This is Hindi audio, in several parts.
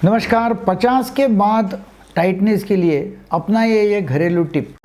नमस्कार। 50 के बाद टाइटनेस के लिए अपनाइए ये घरेलू टिप।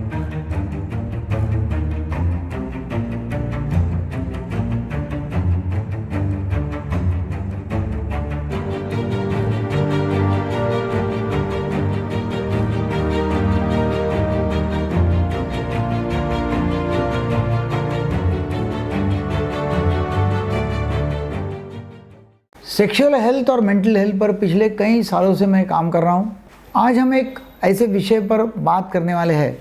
सेक्सुअल हेल्थ और मेंटल हेल्थ पर पिछले कई सालों से मैं काम कर रहा हूँ। आज हम एक ऐसे विषय पर बात करने वाले हैं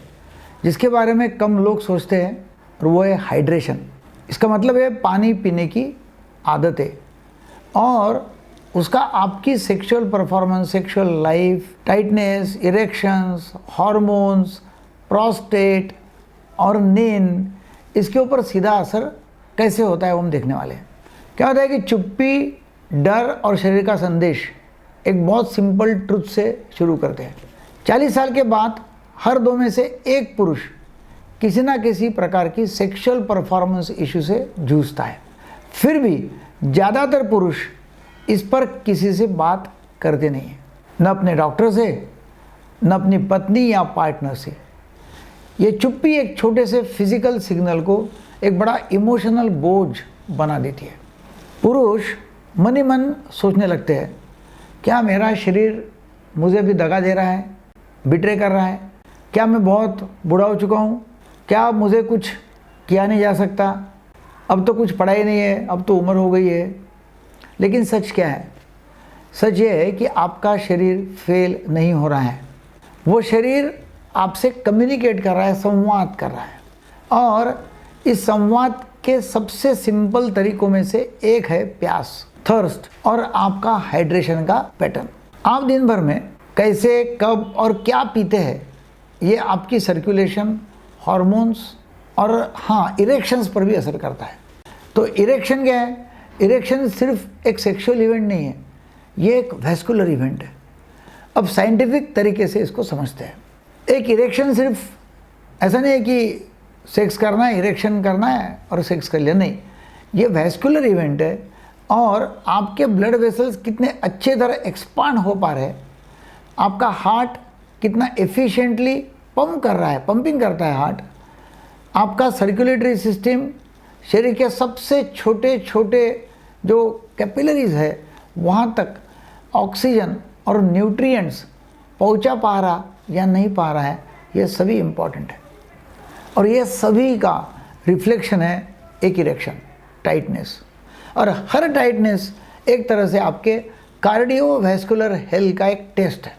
जिसके बारे में कम लोग सोचते हैं, और वो है हाइड्रेशन। इसका मतलब है पानी पीने की आदतें और उसका आपकी sexual performance, sexual life, tightness, erections, hormones, prostate और नींद, इसके ऊपर सीधा असर कैसे होता है वो हम देखने वाले हैं। क्या होता है कि चुप्पी, डर और शरीर का संदेश एक बहुत सिंपल ट्रुथ से शुरू करते हैं। 40 साल के बाद हर दो में से एक पुरुष किसी ना किसी प्रकार की सेक्सुअल परफॉर्मेंस इशू से जूझता है। फिर भी ज़्यादातर पुरुष इस पर किसी से बात करते नहीं हैं, न अपने डॉक्टर से, न अपनी पत्नी या पार्टनर से। ये चुप्पी एक छोटे से फिजिकल सिग्नल को एक बड़ा इमोशनल बोझ बना देती है। पुरुष मन ही मन सोचने लगते हैं, क्या मेरा शरीर मुझे भी दगा दे रहा है, बिट्रे कर रहा है? क्या मैं बहुत बूढ़ा हो चुका हूँ? क्या अब मुझे कुछ किया नहीं जा सकता? अब तो कुछ पढ़ाई नहीं है, अब तो उम्र हो गई है। लेकिन सच क्या है? सच ये है कि आपका शरीर फेल नहीं हो रहा है। वो शरीर आपसे कम्युनिकेट कर रहा है, संवाद कर रहा है। और इस संवाद के सबसे सिंपल तरीकों में से एक है प्यास, थर्स्ट और आपका हाइड्रेशन का पैटर्न। आप दिन भर में कैसे, कब और क्या पीते हैं, ये आपकी सर्कुलेशन, हार्मोन्स और इरेक्शंस पर भी असर करता है। तो इरेक्शन क्या है? इरेक्शन सिर्फ एक सेक्सुअल इवेंट नहीं है, ये एक वैस्कुलर इवेंट है। अब साइंटिफिक तरीके से इसको समझते हैं। एक इरेक्शन सिर्फ ऐसा नहीं है कि सेक्स करना है, इरेक्शन करना है और सेक्स कर लिया, नहीं। ये वैस्कुलर इवेंट है और आपके ब्लड वेसल्स कितने अच्छे तरह एक्सपांड हो पा रहे हैं, आपका हार्ट कितना एफिशिएंटली पंप कर रहा है, पंपिंग करता है हार्ट, आपका सर्कुलेटरी सिस्टम, शरीर के सबसे छोटे छोटे जो कैपिलरीज है वहाँ तक ऑक्सीजन और न्यूट्रिएंट्स पहुँचा पा रहा या नहीं पा रहा है, ये सभी इम्पॉर्टेंट है। और ये सभी का रिफ्लेक्शन है एक इरेक्शन, टाइटनेस। और हर टाइटनेस एक तरह से आपके कार्डियोवैस्कुलर हेल्थ का एक टेस्ट है।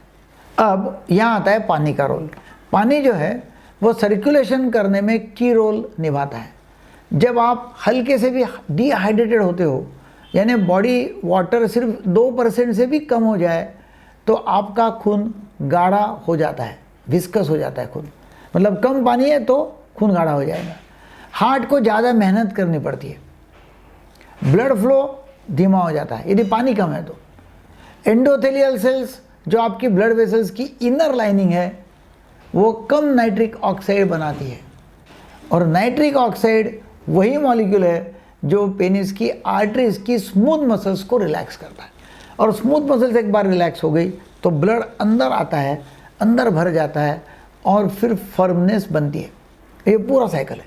अब यहाँ आता है पानी का रोल। पानी जो है वो सर्कुलेशन करने में की रोल निभाता है। जब आप हल्के से भी डिहाइड्रेटेड होते हो, यानी बॉडी वाटर सिर्फ 2% से भी कम हो जाए, तो आपका खून गाढ़ा हो जाता है, विस्कस हो जाता है खून। मतलब कम पानी है तो खून गाढ़ा हो जाएगा। हार्ट को ज़्यादा मेहनत करनी पड़ती है, ब्लड फ्लो धीमा हो जाता है यदि पानी कम है तो। एंडोथेलियल सेल्स, जो आपकी ब्लड वेसल्स की इनर लाइनिंग है, वो कम नाइट्रिक ऑक्साइड बनाती है। और नाइट्रिक ऑक्साइड वही मॉलिक्यूल है जो पेनिस की आर्टरीज की स्मूथ मसल्स को रिलैक्स करता है। और स्मूथ मसल्स एक बार रिलैक्स हो गई तो ब्लड अंदर आता है, अंदर भर जाता है और फिर फर्मनेस बनती है। ये पूरा साइकिल है।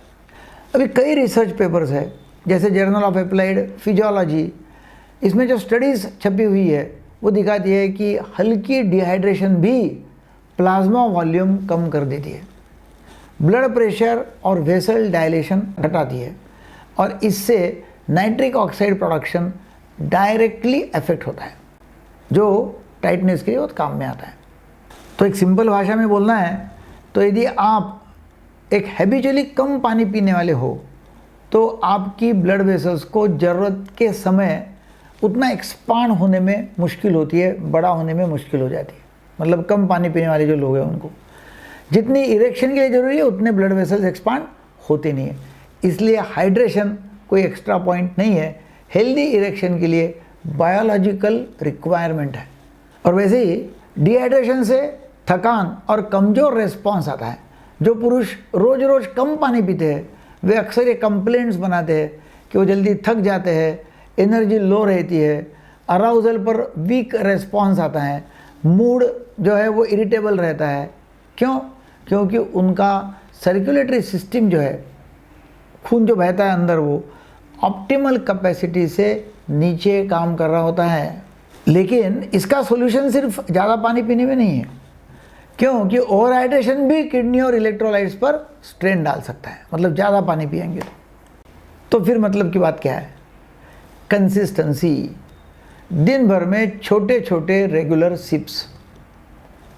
अभी कई रिसर्च पेपर्स है, जैसे जर्नल ऑफ अप्लाइड फिजियोलॉजी, इसमें जो स्टडीज़ छपी हुई है वो दिखाती है कि हल्की डिहाइड्रेशन भी प्लाज्मा वॉल्यूम कम कर देती है, ब्लड प्रेशर और वेसल डायलेशन घटाती है, और इससे nitric oxide production directly affect होता है, जो टाइटनेस के लिए बहुत काम में आता है। तो एक सिंपल भाषा में बोलना है तो यदि आप एक हैबिचुअली कम पानी पीने वाले हो तो आपकी ब्लड वेसल्स को ज़रूरत के समय उतना एक्सपांड होने में मुश्किल होती है, बड़ा होने में मुश्किल हो जाती है। मतलब कम पानी पीने वाले जो लोग हैं उनको जितनी इरेक्शन के लिए ज़रूरी है उतने ब्लड वेसल्स एक्सपांड होते नहीं है। इसलिए हाइड्रेशन कोई एक्स्ट्रा पॉइंट नहीं है, हेल्दी इरेक्शन के लिए बायोलॉजिकल रिक्वायरमेंट है। और वैसे ही डिहाइड्रेशन से थकान और कमज़ोर रिस्पॉन्स आता है। जो पुरुष रोज़ रोज़ कम पानी पीते हैं वे अक्सर ये कंप्लेंट्स बनाते हैं कि वो जल्दी थक जाते हैं, एनर्जी लो रहती है, अराउजल पर वीक रेस्पॉन्स आता है, मूड जो है वो इरिटेबल रहता है। क्यों? क्योंकि उनका सर्कुलेटरी सिस्टम जो है, खून जो बहता है अंदर, वो ऑप्टिमल कैपेसिटी से नीचे काम कर रहा होता है। लेकिन इसका सॉल्यूशन सिर्फ ज़्यादा पानी पीने में नहीं है, क्योंकि ओवर हाइड्रेशन भी किडनी और इलेक्ट्रोलाइट्स पर स्ट्रेन डाल सकता है। मतलब ज़्यादा पानी पिएंगे तो फिर मतलब की बात क्या है? कंसिस्टेंसी। दिन भर में छोटे छोटे रेगुलर सिप्स,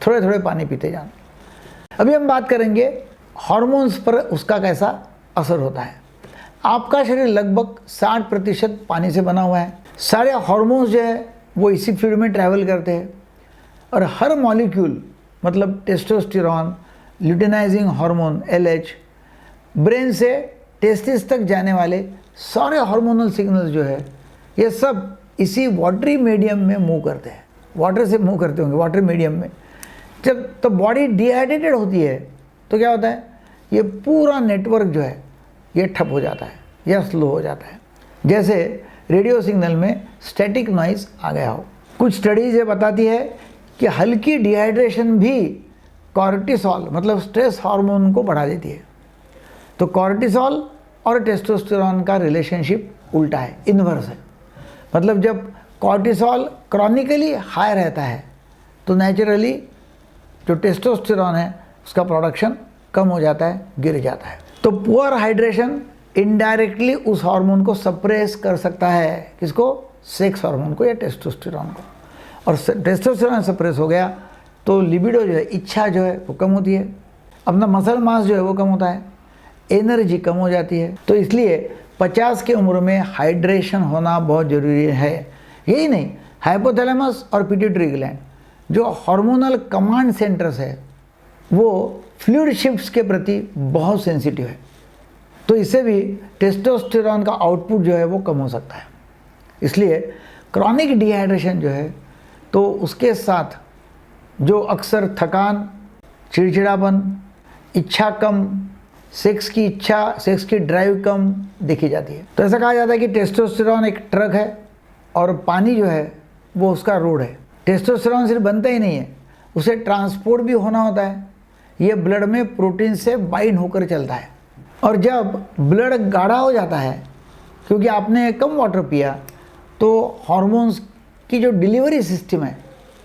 थोड़े थोड़े पानी पीते जाना। अभी हम बात करेंगे हार्मोन्स पर उसका कैसा असर होता है। आपका शरीर लगभग 60% पानी से बना हुआ है। सारे हार्मोन्स जो है वो इसी फ्लूइड में ट्रैवल करते हैं, और हर मॉलिक्यूल मतलब testosterone, luteinizing hormone LH, brain से टेस्टिस तक जाने वाले सारे हार्मोनल सिग्नल्स जो है ये सब इसी वाटरी मीडियम में मूव करते हैं। वाटर से मूव करते होंगे, वाटर मीडियम में। जब तो बॉडी डिहाइड्रेटेड होती है तो क्या होता है? ये पूरा नेटवर्क जो है ये ठप हो जाता है या स्लो हो जाता है, जैसे रेडियो सिग्नल में स्टैटिक नॉइज आ गया हो। कुछ स्टडीज़ ये बताती है कि हल्की डिहाइड्रेशन भी कॉर्टिसोल मतलब स्ट्रेस हार्मोन को बढ़ा देती है। तो कॉर्टिसोल और टेस्टोस्टेरोन का रिलेशनशिप उल्टा है, इन्वर्स है। मतलब जब कॉर्टिसोल क्रॉनिकली हाई रहता है तो नेचुरली जो टेस्टोस्टेरोन है उसका प्रोडक्शन कम हो जाता है, गिर जाता है। तो पुअर हाइड्रेशन इनडायरेक्टली उस हार्मोन को सप्रेस कर सकता है। किसको? सेक्स हार्मोन को या टेस्टोस्टेरोन को। और टेस्टोस्टेरोन सप्रेस हो गया तो लिबिडो जो है, इच्छा जो है वो कम होती है, अपना मसल मास जो है वो कम होता है, एनर्जी कम हो जाती है। तो इसलिए 50 की उम्र में हाइड्रेशन होना बहुत ज़रूरी है। यही नहीं, हाइपोथैलेमस और पिट्यूटरी ग्लैंड जो हार्मोनल कमांड सेंटर्स है वो फ्लूइड शिफ्ट्स के प्रति बहुत सेंसिटिव है। तो इससे भी टेस्टोस्टेरोन का आउटपुट जो है वो कम हो सकता है। इसलिए क्रॉनिक डिहाइड्रेशन जो है तो उसके साथ जो अक्सर थकान, चिड़चिड़ापन, इच्छा कम, सेक्स की इच्छा, सेक्स की ड्राइव कम देखी जाती है। तो ऐसा कहा जाता है कि टेस्टोस्टेरोन एक ट्रक है और पानी जो है वो उसका रोड है। टेस्टोस्टेरोन सिर्फ बनता ही नहीं है, उसे ट्रांसपोर्ट भी होना होता है। ये ब्लड में प्रोटीन से बाइंड होकर चलता है, और जब ब्लड गाढ़ा हो जाता है क्योंकि आपने कम वाटर पिया तो हार्मोन्स की जो डिलीवरी सिस्टम है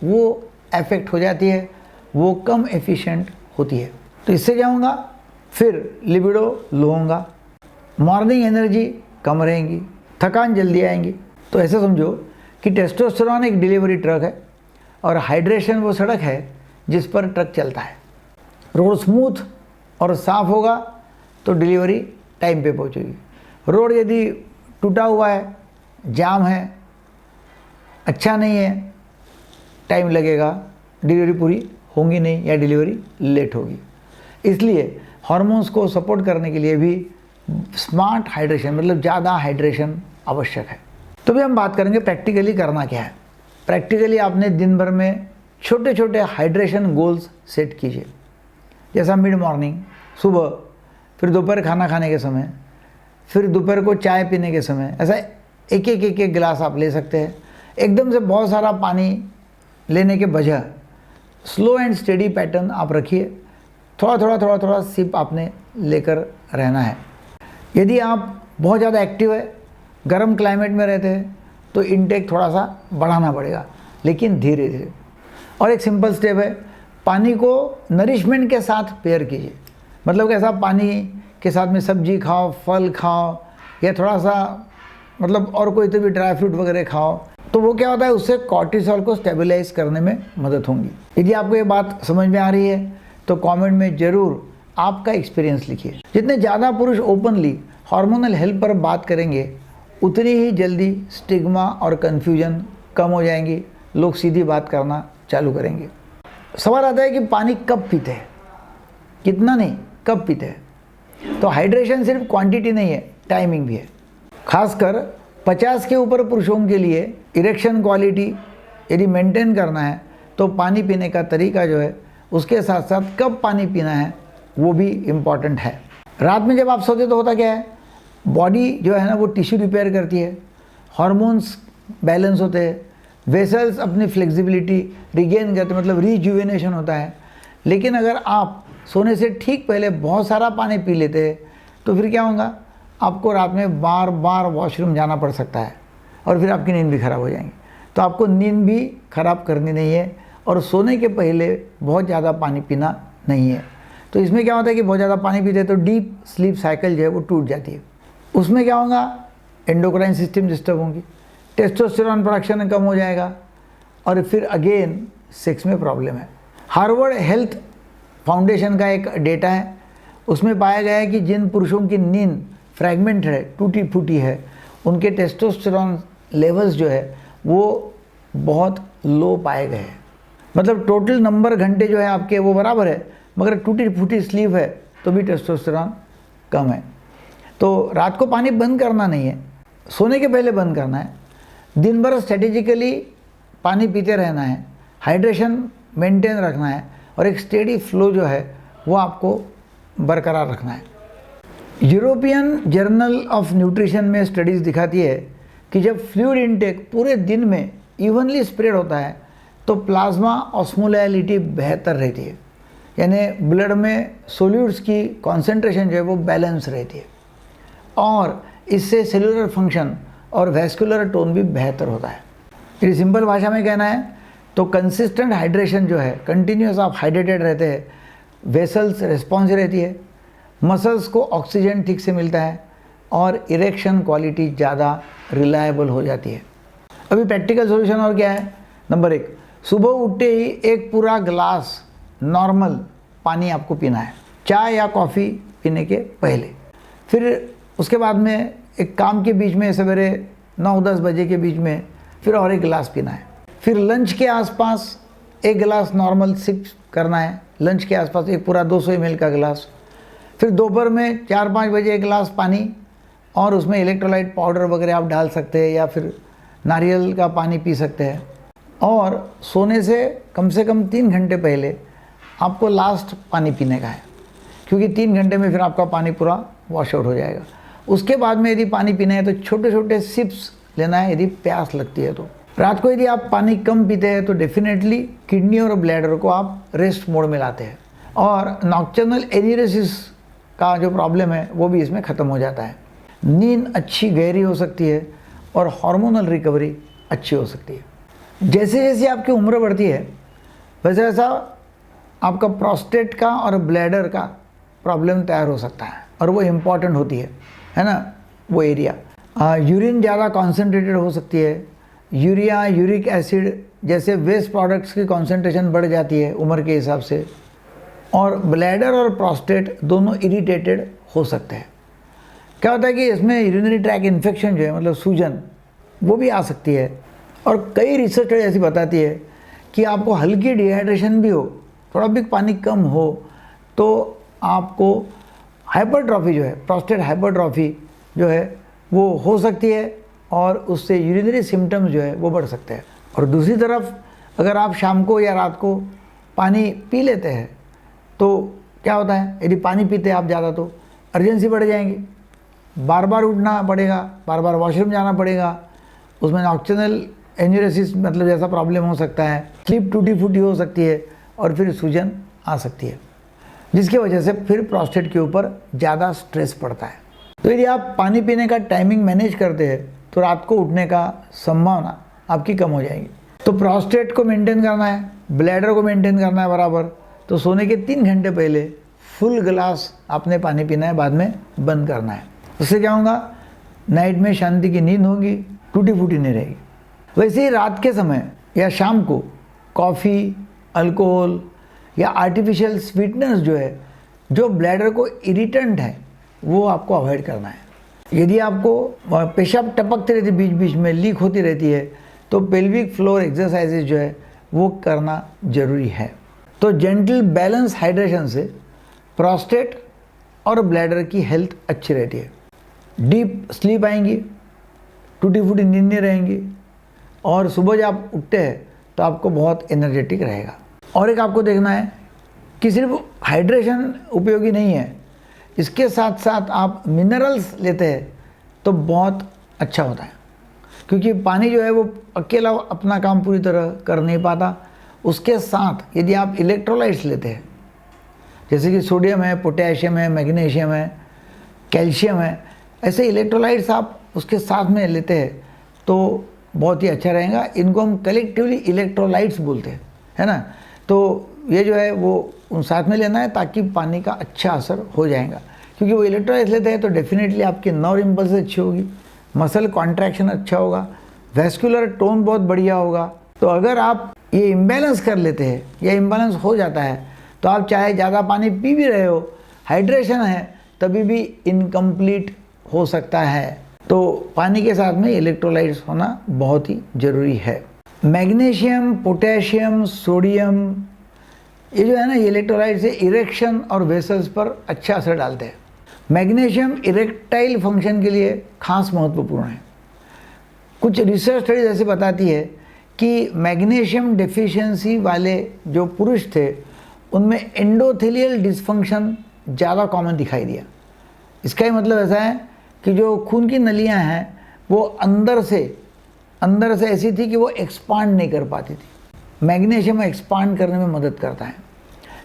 वो अफेक्ट हो जाती है, वो कम एफिशिएंट होती है। तो इससे क्या होगा? फिर लिबिडो लो होगा, मॉर्निंग एनर्जी कम रहेंगी, थकान जल्दी आएंगी। तो ऐसे समझो कि टेस्टोस्टेरोन एक डिलीवरी ट्रक है और हाइड्रेशन वो सड़क है जिस पर ट्रक चलता है। रोड स्मूथ और साफ होगा तो डिलीवरी टाइम पे पहुंचेगी। रोड यदि टूटा हुआ है, जाम है, अच्छा नहीं है, टाइम लगेगा, डिलीवरी पूरी होगी नहीं या डिलीवरी लेट होगी। इसलिए हार्मोन्स को सपोर्ट करने के लिए भी स्मार्ट हाइड्रेशन मतलब ज़्यादा हाइड्रेशन आवश्यक है। तो भी हम बात करेंगे प्रैक्टिकली करना क्या है। प्रैक्टिकली आपने दिन भर में छोटे छोटे हाइड्रेशन गोल्स सेट कीजिए, जैसा मिड मॉर्निंग, सुबह, फिर दोपहर खाना खाने के समय, फिर दोपहर को चाय पीने के समय। ऐसा एक एक गिलास आप ले सकते हैं। एकदम से बहुत सारा पानी लेने के बजाय स्लो एंड स्टेडी पैटर्न आप रखिए। थोड़ा थोड़ा सिप आपने लेकर रहना है। यदि आप बहुत ज़्यादा एक्टिव है, गर्म क्लाइमेट में रहते हैं तो इनटेक थोड़ा सा बढ़ाना पड़ेगा, लेकिन धीरे धीरे। और एक सिंपल स्टेप है, पानी को नरिशमेंट के साथ पेयर कीजिए। मतलब कैसा? पानी के साथ में सब्जी खाओ, फल खाओ, या थोड़ा सा मतलब और कोई तो भी ड्राई फ्रूट वगैरह खाओ। तो वो क्या होता है, उससे कॉर्टिसोल को स्टेबलाइज करने में मदद होगी। यदि आपको ये बात समझ में आ रही है तो कमेंट में ज़रूर आपका एक्सपीरियंस लिखिए। जितने ज़्यादा पुरुष ओपनली हार्मोनल हेल्थ पर बात करेंगे उतनी ही जल्दी स्टिग्मा और कन्फ्यूजन कम हो जाएंगी, लोग सीधी बात करना चालू करेंगे। सवाल आता है कि पानी कब पीते हैं, कितना नहीं, कब पीते हैं। तो हाइड्रेशन सिर्फ क्वांटिटी नहीं है, टाइमिंग भी है। खासकर 50 के ऊपर पुरुषों के लिए इरेक्शन क्वालिटी यदि मेंटेन करना है तो पानी पीने का तरीका जो है उसके साथ साथ कब पानी पीना है वो भी इम्पॉर्टेंट है। रात में जब आप सोते तो होता क्या है, बॉडी जो है ना वो टिश्यू रिपेयर करती है, हार्मोन्स बैलेंस होते हैं, वेसल्स अपनी फ्लेक्सिबिलिटी रिगेन करते, मतलब रिजुवेनेशन होता है। लेकिन अगर आप सोने से ठीक पहले बहुत सारा पानी पी लेते हैं तो फिर क्या होगा, आपको रात में बार बार वॉशरूम जाना पड़ सकता है और फिर आपकी नींद भी ख़राब हो जाएगी। तो आपको नींद भी ख़राब करनी नहीं है और सोने के पहले बहुत ज़्यादा पानी पीना नहीं है। तो इसमें क्या होता है कि बहुत ज़्यादा पानी पीते हैं तो डीप स्लीप साइकिल जो है वो टूट जाती है। उसमें क्या होगा, एंडोक्राइन सिस्टम डिस्टर्ब होंगी, टेस्टोस्टेरोन प्रोडक्शन कम हो जाएगा और फिर अगेन सेक्स में प्रॉब्लम है। हार्वर्ड हेल्थ फाउंडेशन का एक डेटा है, उसमें पाया गया है कि जिन पुरुषों की नींद फ्रैगमेंट है, टूटी फूटी है, उनके टेस्टोस्टेरोन लेवल्स जो है वो बहुत लो पाए गए हैं। मतलब टोटल नंबर घंटे जो है आपके वो बराबर है, मगर टूटी फूटी स्लीप है तो भी टेस्टोस्टेरोन कम है। तो रात को पानी बंद करना नहीं है, सोने के पहले बंद करना है। दिन भर स्ट्रेटेजिकली पानी पीते रहना है, हाइड्रेशन मेंटेन रखना है और एक स्टेडी फ्लो जो है वो आपको बरकरार रखना है। यूरोपियन जर्नल ऑफ न्यूट्रिशन में स्टडीज़ दिखाती है कि जब फ्लूइड इनटेक पूरे दिन में इवनली स्प्रेड होता है तो प्लाज्मा ऑस्मोलैलिटी बेहतर रहती है, यानी ब्लड में सोल्यूट्स की कॉन्सेंट्रेशन जो है वो बैलेंस रहती है और इससे सेलुलर फंक्शन और वैस्कुलर टोन भी बेहतर होता है। यदि सिंपल भाषा में कहना है तो कंसिस्टेंट हाइड्रेशन जो है, कंटिन्यूस आप हाइड्रेटेड रहते हैं, वेसल्स रिस्पॉन्स रहती है, मसल्स को ऑक्सीजन ठीक से मिलता है और इरेक्शन क्वालिटी ज़्यादा रिलायबल हो जाती है। अभी प्रैक्टिकल सॉल्यूशन और क्या है। नंबर 1, सुबह उठते ही एक पूरा ग्लास नॉर्मल पानी आपको पीना है, चाय या कॉफ़ी पीने के पहले। फिर उसके बाद में एक काम के बीच में सवेरे 9-10 बजे के बीच में फिर और एक गिलास पीना है। फिर लंच के आसपास एक गिलास नॉर्मल सिप करना है, लंच के आसपास एक पूरा 200 ml का गिलास। फिर दोपहर में 4-5 बजे एक गिलास पानी और उसमें इलेक्ट्रोलाइट पाउडर वगैरह आप डाल सकते हैं या फिर नारियल का पानी पी सकते हैं। और सोने से कम 3 घंटे पहले आपको लास्ट पानी पीने का है, क्योंकि 3 घंटे में फिर आपका पानी पूरा वॉश आउट हो जाएगा। उसके बाद में यदि पानी पीना है तो छोटे छोटे सिप्स लेना है यदि प्यास लगती है तो। रात को यदि आप पानी कम पीते हैं तो डेफिनेटली किडनी और ब्लैडर को आप रेस्ट मोड में लाते हैं और नॉक्टर्नल एन्यूरेसिस का जो प्रॉब्लम है वो भी इसमें ख़त्म हो जाता है। नींद अच्छी गहरी हो सकती है और हार्मोनल रिकवरी अच्छी हो सकती है। जैसे जैसे आपकी उम्र बढ़ती है वैसे वैसा आपका प्रोस्टेट का और ब्लैडर का प्रॉब्लम तैयार हो सकता है और वो इम्पॉर्टेंट होती है ना, वो एरिया। यूरिन ज़्यादा कॉन्सेंट्रेटेड हो सकती है, यूरिया, यूरिक एसिड जैसे वेस्ट प्रोडक्ट्स की कॉन्सेंट्रेशन बढ़ जाती है उम्र के हिसाब से, और ब्लैडर और प्रोस्टेट दोनों इरिटेटेड हो सकते हैं। क्या होता है कि इसमें यूरिनरी ट्रैक इन्फेक्शन जो है, मतलब सूजन, वो भी आ सकती है। और कई रिसर्च ऐसी बताती है कि आपको हल्की डिहाइड्रेशन भी हो, थोड़ा भी पानी कम हो तो आपको हाइपरट्रॉफी जो है, प्रोस्टेट हाइपरट्रॉफी जो है वो हो सकती है और उससे यूरिनरी सिम्टम्स जो है वो बढ़ सकते हैं। और दूसरी तरफ अगर आप शाम को या रात को पानी पी लेते हैं तो क्या होता है, यदि पानी पीते हैं आप ज़्यादा तो अर्जेंसी बढ़ जाएंगी, बार बार उठना पड़ेगा, बार बार वॉशरूम जाना पड़ेगा, उसमें नॉक्टर्नल एन्यूरेसिस मतलब जैसा प्रॉब्लम हो सकता है, स्लीप टूटी फूटी हो सकती है और फिर सूजन आ सकती है, जिसकी वजह से फिर प्रोस्टेट के ऊपर ज़्यादा स्ट्रेस पड़ता है। तो यदि आप पानी पीने का टाइमिंग मैनेज करते हैं तो रात को उठने का संभावना आपकी कम हो जाएगी। तो प्रोस्टेट को मेंटेन करना है, ब्लैडर को मेंटेन करना है बराबर, तो सोने के 3 घंटे पहले फुल गिलास आपने पानी पीना है, बाद में बंद करना है। उससे क्या होगा, नाइट में शांति की नींद होगी, टूटी फूटी नहीं रहेगी। वैसे ही रात के समय या शाम को कॉफ़ी, अल्कोहल या आर्टिफिशियल स्वीटनर्स जो है, जो ब्लैडर को इरिटेंट है, वो आपको अवॉइड करना है। यदि आपको पेशाब टपकती रहती, बीच बीच में लीक होती रहती है, तो पेल्विक फ्लोर एक्सरसाइजेज जो है वो करना ज़रूरी है। तो जेंटल बैलेंस हाइड्रेशन से प्रोस्टेट और ब्लैडर की हेल्थ अच्छी रहती है, डीप स्लीप आएंगी, टूटी फूटी नींद नहीं रहेंगी और सुबह जब आप उठते हैं तो आपको बहुत एनर्जेटिक रहेगा। और एक आपको देखना है कि सिर्फ हाइड्रेशन उपयोगी नहीं है, इसके साथ साथ आप मिनरल्स लेते हैं तो बहुत अच्छा होता है, क्योंकि पानी जो है वो अकेला अपना काम पूरी तरह कर नहीं पाता। उसके साथ यदि आप इलेक्ट्रोलाइट्स लेते हैं, जैसे कि सोडियम है, पोटेशियम है, मैग्नीशियम है, कैल्शियम है, ऐसे इलेक्ट्रोलाइट्स आप उसके साथ में लेते हैं तो बहुत ही अच्छा रहेगा। इनको हम कलेक्टिवली इलेक्ट्रोलाइट्स बोलते हैं, है ना। तो ये जो है वो उन साथ में लेना है ताकि पानी का अच्छा असर हो जाएगा, क्योंकि वो इलेक्ट्रोलाइट्स लेते हैं तो डेफिनेटली आपकी नर्व इम्पल्स अच्छी होगी, मसल कॉन्ट्रैक्शन अच्छा होगा, वेस्कुलर टोन बहुत बढ़िया होगा। तो अगर आप ये इम्बैलेंस कर लेते हैं या इम्बैलेंस हो जाता है तो आप चाहे ज़्यादा पानी पी भी रहे हो, हाइड्रेशन है, तभी भी इनकम्प्लीट हो सकता है। तो पानी के साथ में इलेक्ट्रोलाइट्स होना बहुत ही ज़रूरी है। मैग्नीशियम, पोटेशियम, सोडियम, ये जो है ना, ये इलेक्ट्रोलाइट्स से इरेक्शन और वेसल्स पर अच्छा असर डालते हैं। मैग्नीशियम इरेक्टाइल फंक्शन के लिए खास महत्वपूर्ण है। कुछ रिसर्च स्टडीज ऐसे बताती है कि मैग्नीशियम डेफिशिएंसी वाले जो पुरुष थे उनमें एंडोथेलियल डिसफंक्शन ज़्यादा कॉमन दिखाई दिया। इसका ही मतलब ऐसा है कि जो खून की नलियां हैं वो अंदर से ऐसी थी कि वो एक्सपांड नहीं कर पाती थी। मैग्नीशियम एक्सपांड करने में मदद करता है,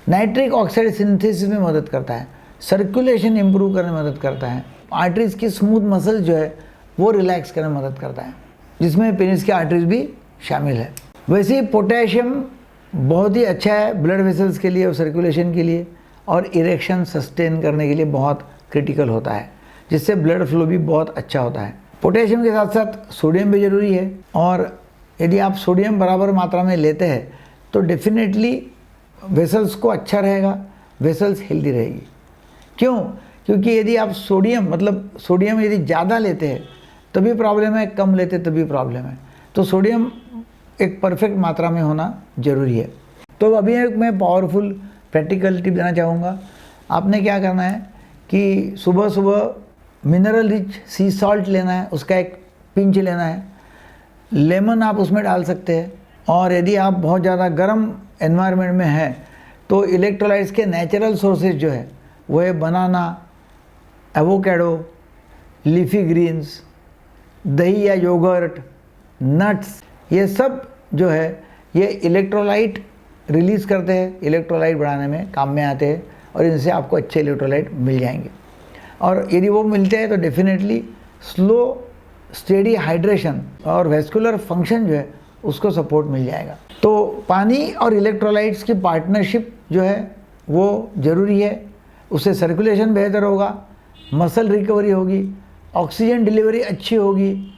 नाइट्रिक ऑक्साइड सिंथेसिस में मदद करता है, सर्कुलेशन इंप्रूव करने में मदद करता है, आर्टरीज की स्मूथ मसल जो है वो रिलैक्स करने में मदद करता है, जिसमें पेनिस की आर्टरीज भी शामिल है। वैसे ही पोटेशियम बहुत ही अच्छा है ब्लड वेसल्स के लिए और सर्कुलेशन के लिए, और इरेक्शन सस्टेन करने के लिए बहुत क्रिटिकल होता है, जिससे ब्लड फ्लो भी बहुत अच्छा होता है। पोटेशियम के साथ साथ सोडियम भी ज़रूरी है, और यदि आप सोडियम बराबर मात्रा में लेते हैं तो डेफिनेटली वेसल्स को अच्छा रहेगा, वेसल्स हेल्दी रहेगी। क्यों? क्योंकि यदि आप सोडियम यदि ज़्यादा लेते हैं तभी प्रॉब्लम है, कम लेते तभी प्रॉब्लम है। तो सोडियम एक परफेक्ट मात्रा में होना ज़रूरी है। तो अभी एक मैं पावरफुल प्रैक्टिकल टिप देना चाहूँगा। आपने क्या करना है कि सुबह सुबह मिनरल रिच सी सॉल्ट लेना है, उसका एक पिंच लेना है, लेमन आप उसमें डाल सकते हैं, और यदि आप बहुत ज़्यादा गर्म एनवायरनमेंट में हैं तो इलेक्ट्रोलाइट्स के नेचुरल सोर्सेज जो है वो है बनाना, एवोकेडो, लीफी ग्रीन्स, दही या योगर्ट, नट्स, ये सब जो है ये इलेक्ट्रोलाइट रिलीज़ करते हैं, इलेक्ट्रोलाइट बढ़ाने में काम में आते हैं, और इनसे आपको अच्छे इलेक्ट्रोलाइट मिल जाएंगे। और यदि वो मिलते हैं तो डेफिनेटली स्लो स्टेडी हाइड्रेशन और वेस्कुलर फंक्शन जो है उसको सपोर्ट मिल जाएगा। तो पानी और इलेक्ट्रोलाइट्स की पार्टनरशिप जो है वो ज़रूरी है, उससे सर्कुलेशन बेहतर होगा, मसल रिकवरी होगी, ऑक्सीजन डिलीवरी अच्छी होगी,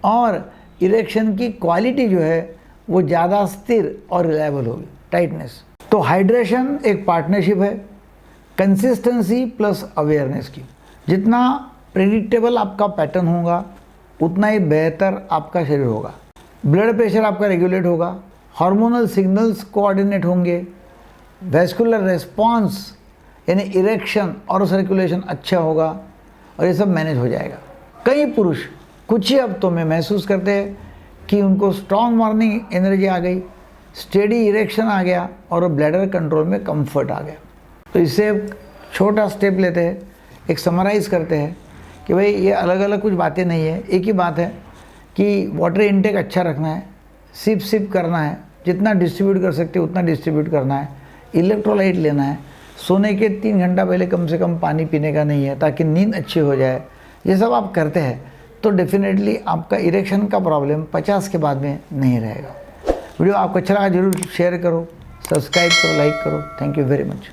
और इरेक्शन की क्वालिटी जो है वो ज़्यादा स्थिर और रिलायबल होगी, टाइटनेस। तो हाइड्रेशन एक पार्टनरशिप है कंसिस्टेंसी प्लस अवेयरनेस की। जितना प्रेडिक्टेबल आपका पैटर्न होगा उतना ही बेहतर आपका शरीर होगा, ब्लड प्रेशर आपका रेगुलेट होगा, हार्मोनल सिग्नल्स कोऑर्डिनेट होंगे, वेस्कुलर रेस्पॉन्स यानी इरेक्शन और सर्कुलेशन अच्छा होगा, और ये सब मैनेज हो जाएगा। कई पुरुष कुछ ही हफ्तों में महसूस करते हैं कि उनको स्ट्रॉन्ग मॉर्निंग एनर्जी आ गई, स्टेडी इरेक्शन आ गया, और ब्लैडर कंट्रोल में कंफर्ट आ गया। तो इससे छोटा स्टेप लेते हैं, एक समराइज़ करते हैं कि भाई ये अलग अलग कुछ बातें नहीं है, एक ही बात है कि वाटर इनटेक अच्छा रखना है, सिप करना है, जितना डिस्ट्रीब्यूट कर सकते हैं उतना डिस्ट्रीब्यूट करना है, इलेक्ट्रोलाइट लेना है, सोने के 3 घंटा पहले कम से कम पानी पीने का नहीं है ताकि नींद अच्छी हो जाए। ये सब आप करते हैं तो डेफिनेटली आपका इरेक्शन का प्रॉब्लम 50 के बाद में नहीं रहेगा। वीडियो आपको अच्छा लगा जरूर शेयर करो, सब्सक्राइब करो, लाइक करो। Thank you very much.